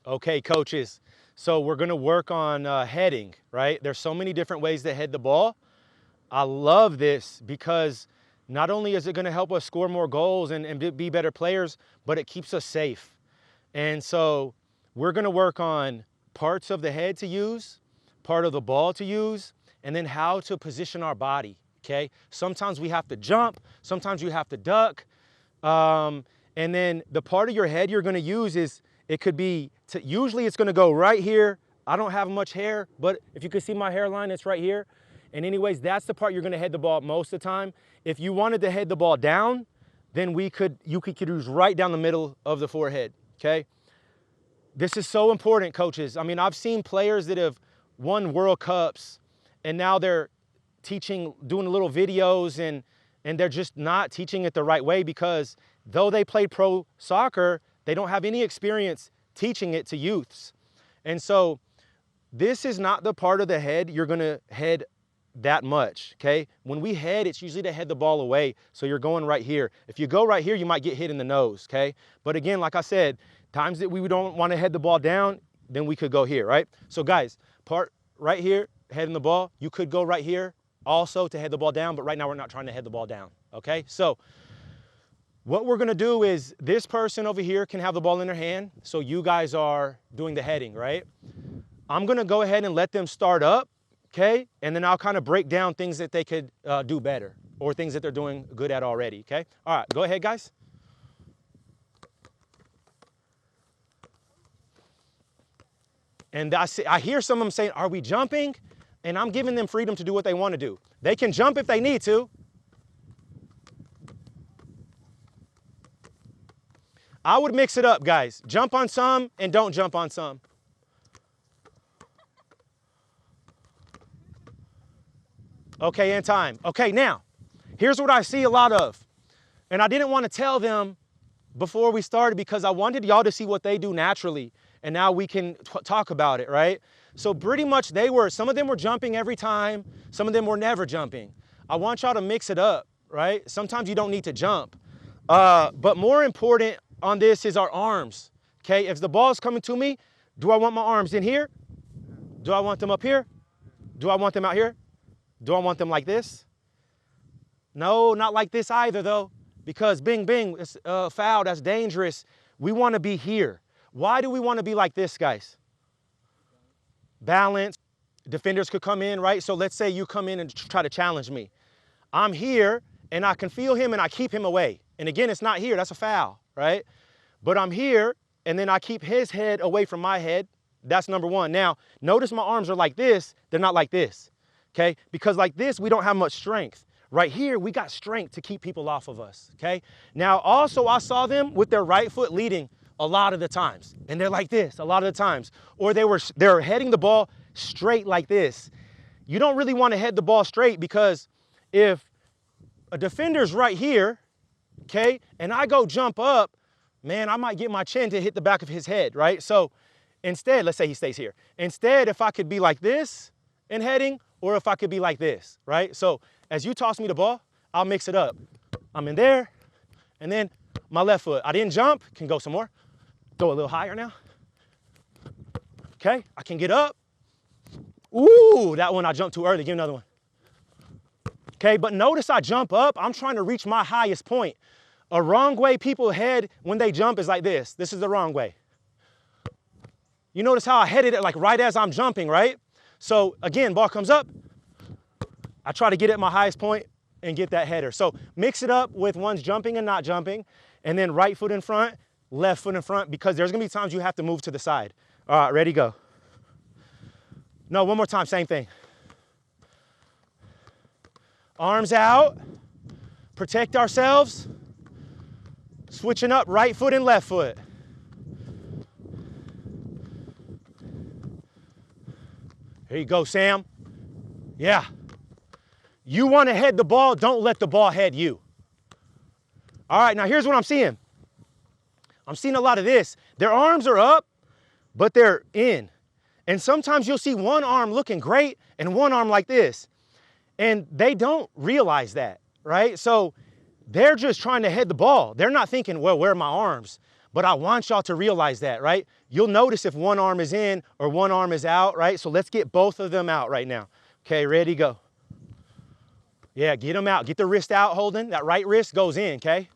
Okay, coaches. So we're going to work on heading, right? There's so many different ways to head the ball. I love this because not only is it going to help us score more goals and be better players, but it keeps us safe. And so we're going to work on parts of the head to use, part of the ball to use, and then how to position our body, okay? Sometimes we have to jump, sometimes you have to duck. And then the part of your head you're going to use is, it could be, usually it's going to go right here. I don't have much hair, but if you can see my hairline, it's right here. And anyways, that's the part you're going to head the ball most of the time. If you wanted to head the ball down, then you could use right down the middle of the forehead, okay? This is so important, coaches. I mean, I've seen players that have won World Cups and now they're teaching, doing little videos and they're just not teaching it the right way because though they played pro soccer, they don't have any experience teaching it to youths. And so this is not the part of the head you're gonna head that much, okay? When we head, it's usually to head the ball away, so you're going right here. If you go right here, you might get hit in the nose, okay? But again, like I said, times that we don't wanna head the ball down, then we could go here, right? So guys, part right here, heading the ball, you could go right here also to head the ball down, but right now we're not trying to head the ball down, okay? So what we're gonna do is this person over here can have the ball in their hand, so you guys are doing the heading, right? I'm gonna go ahead and let them start up, okay? And then I'll kind of break down things that they could do better or things that they're doing good at already, okay? All right, go ahead, guys. And I hear some of them saying, are we jumping? And I'm giving them freedom to do what they wanna do. They can jump if they need to. I would mix it up, guys. Jump on some and don't jump on some. Okay, and time. Okay, now, here's what I see a lot of. And I didn't want to tell them before we started because I wanted y'all to see what they do naturally. And now we can talk about it, right? So pretty much some of them were jumping every time. Some of them were never jumping. I want y'all to mix it up, right? Sometimes you don't need to jump. But more important on this is our arms, okay? If the ball's coming to me, do I want my arms in here? Do I want them up here? Do I want them out here? Do I want them like this? No, not like this either though, because bing, bing, it's foul, that's dangerous. We want to be here. Why do we want to be like this, guys? Balance. Defenders could come in, right? So let's say you come in and try to challenge me. I'm here and I can feel him and I keep him away. And again, it's not here, that's a foul, right? But I'm here and then I keep his head away from my head. That's number one. Now, notice my arms are like this, they're not like this, okay? Because like this, we don't have much strength. Right here, we got strength to keep people off of us, okay? Now, also, I saw them with their right foot leading a lot of the times. And they're like this a lot of the times. Or they're heading the ball straight like this. You don't really want to head the ball straight because if a defender's right here, okay, and I go jump up, man, I might get my chin to hit the back of his head, right? So instead, let's say he stays here. Instead, if I could be like this in heading, or if I could be like this, right? So as you toss me the ball, I'll mix it up. I'm in there, and then my left foot. I didn't jump, can go some more. Go a little higher now. Okay, I can get up. Ooh, that one I jumped too early, give me another one. Okay, but notice I jump up, I'm trying to reach my highest point. A wrong way people head when they jump is like this. This is the wrong way. You notice how I headed it like right as I'm jumping, right? So again, ball comes up, I try to get at my highest point and get that header. So mix it up with one's jumping and not jumping, and then right foot in front, left foot in front, because there's gonna be times you have to move to the side. All right, ready, go. No, one more time, same thing. Arms out, protect ourselves. Switching up right foot and left foot. Here you go, Sam. Yeah. You want to head the ball, don't let the ball head you. All right, now here's what I'm seeing. I'm seeing a lot of this. Their arms are up, but they're in. And sometimes you'll see one arm looking great and one arm like this. And they don't realize that, right? So they're just trying to head the ball. They're not thinking, well, where are my arms? But I want y'all to realize that, right? You'll notice if one arm is in or one arm is out, right? So let's get both of them out right now. Okay, ready, go. Yeah, get them out. Get the wrist out, Holden. That right wrist goes in, okay?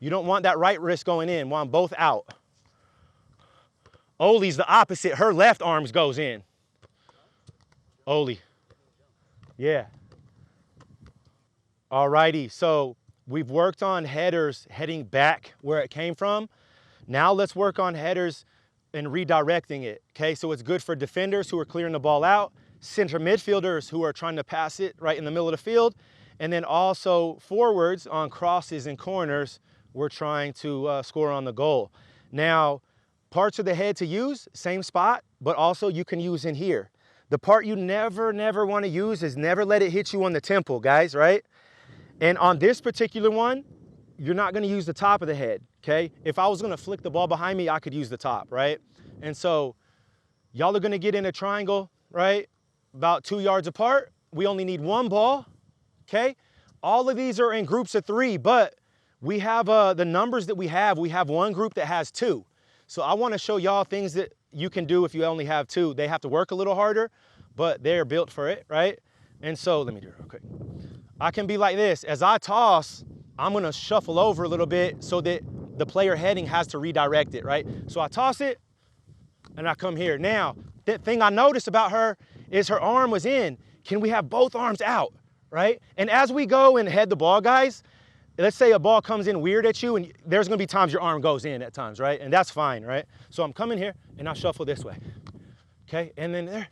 You don't want that right wrist going in. Want them both out. Oli's the opposite. Her left arm goes in. Oli. Yeah. All righty, so we've worked on headers heading back where it came from. Now let's work on headers and redirecting it, okay? So it's good for defenders who are clearing the ball out, center midfielders who are trying to pass it right in the middle of the field, and then also forwards on crosses and corners, we're trying to score on the goal. Now, parts of the head to use, same spot, but also you can use in here. The part you never want to use is never let it hit you on the temple, guys, right? And on this particular one, you're not gonna use the top of the head, okay? If I was gonna flick the ball behind me, I could use the top, right? And so y'all are gonna get in a triangle, right? About 2 yards apart. We only need one ball, okay? All of these are in groups of 3, but we have the numbers that we have one group that has 2. So I wanna show y'all things that you can do if you only have 2. They have to work a little harder, but they're built for it, right? And so, let me do it real quick. I can be like this. As I toss, I'm gonna shuffle over a little bit so that the player heading has to redirect it, right? So I toss it, and I come here. Now, the thing I noticed about her is her arm was in. Can we have both arms out, right? And as we go and head the ball, guys, let's say a ball comes in weird at you, and there's gonna be times your arm goes in at times, right? And that's fine, right? So I'm coming here, and I shuffle this way, okay? And then there,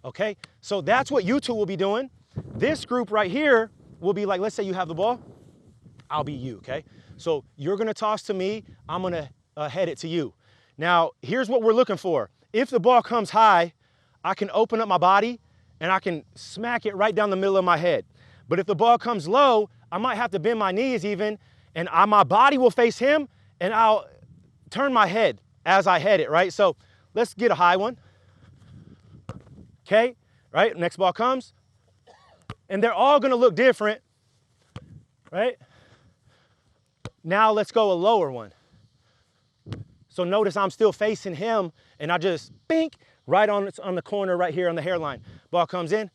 okay? So that's what you two will be doing. This group right here will be like, let's say you have the ball, I'll be you, okay? So you're gonna toss to me, I'm gonna head it to you. Now, here's what we're looking for. If the ball comes high, I can open up my body and I can smack it right down the middle of my head. But if the ball comes low, I might have to bend my knees even, and my body will face him, and I'll turn my head as I head it, right? So let's get a high one, okay? Right, next ball comes, and they're all gonna look different, right? Now let's go a lower one. So notice I'm still facing him, and I just bink right on the corner right here on the hairline. Ball comes in,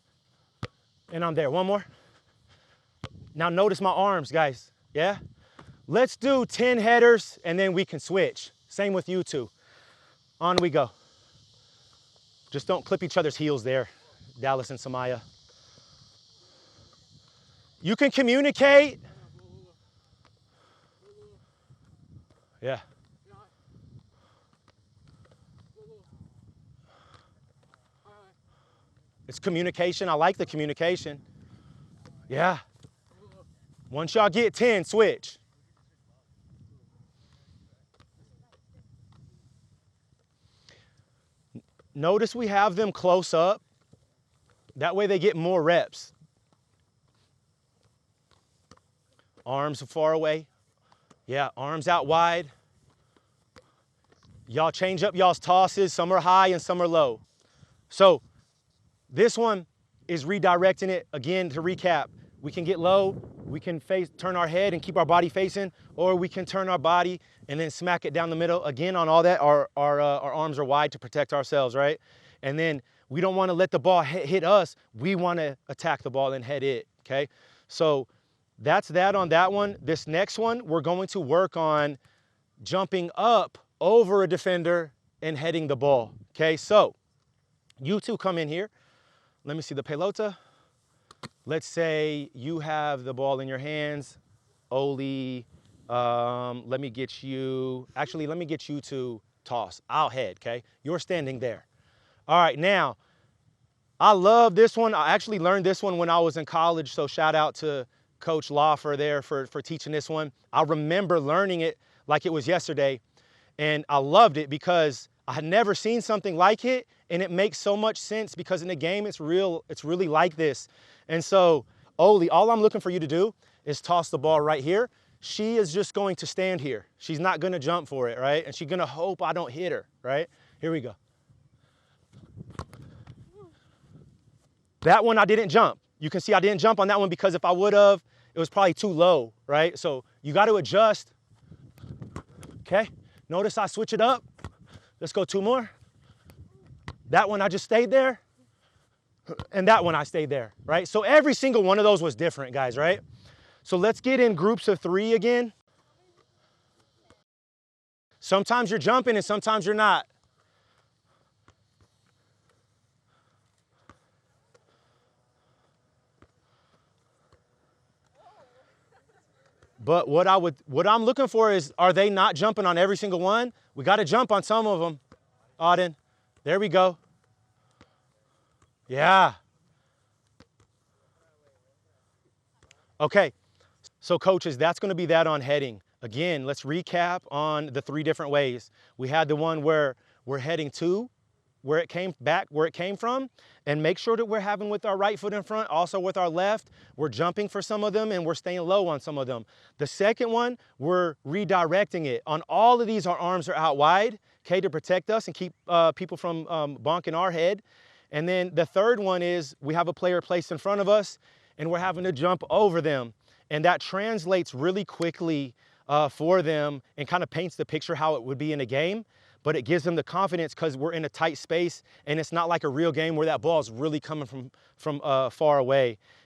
and I'm there. One more. Now notice my arms, guys, yeah? Let's do 10 headers, and then we can switch. Same with you two. On we go. Just don't clip each other's heels there, Dallas and Samaya. You can communicate. Yeah. It's communication. I like the communication. Yeah. Once y'all get 10, switch. Notice we have them close up. That way they get more reps. Arms far away. Yeah, arms out wide. Y'all change up y'all's tosses. Some are high and some are low. So this one is redirecting it. Again, to recap, we can get low, we can turn our head and keep our body facing, or we can turn our body and then smack it down the middle. Again, on all that, our arms are wide to protect ourselves, right? And then we don't want to let the ball hit us. We want to attack the ball and head it, okay? So that's that on that one. This next one, we're going to work on jumping up over a defender and heading the ball, okay? So you two come in here. Let me see the pelota. Let's say you have the ball in your hands. Oli, let me get you to toss. I'll head, okay? You're standing there. All right, now, I love this one. I actually learned this one when I was in college, so shout out to Coach Lawfer there for teaching this one. I remember learning it like it was yesterday, and I loved it because I had never seen something like it, and it makes so much sense because in the game, it's really like this. And so, Oli, all I'm looking for you to do is toss the ball right here. She is just going to stand here. She's not gonna jump for it, right? And she's gonna hope I don't hit her, right? Here we go. That one I didn't jump. You can see I didn't jump on that one because if I would have, it was probably too low, right? So you got to adjust. Okay, notice I switch it up. Let's go 2 more. That one I just stayed there, and that one I stayed there, right? So every single one of those was different, guys, right? So let's get in groups of 3 again. Sometimes you're jumping and sometimes you're not. But what I'm looking for is, are they not jumping on every single one? We got to jump on some of them, Auden. There we go. Yeah. Okay. So coaches, that's going to be that on heading. Again, let's recap on the 3 different ways. We had the one where we're heading to where it came from, and make sure that we're having with our right foot in front, also with our left. We're jumping for some of them and we're staying low on some of them. The second one, we're redirecting it. On all of these, our arms are out wide, okay, to protect us and keep people from bonking our head. And then the third one is we have a player placed in front of us and we're having to jump over them. And that translates really quickly for them and kind of paints the picture how it would be in a game. But it gives them the confidence because we're in a tight space and it's not like a real game where that ball is really coming from far away.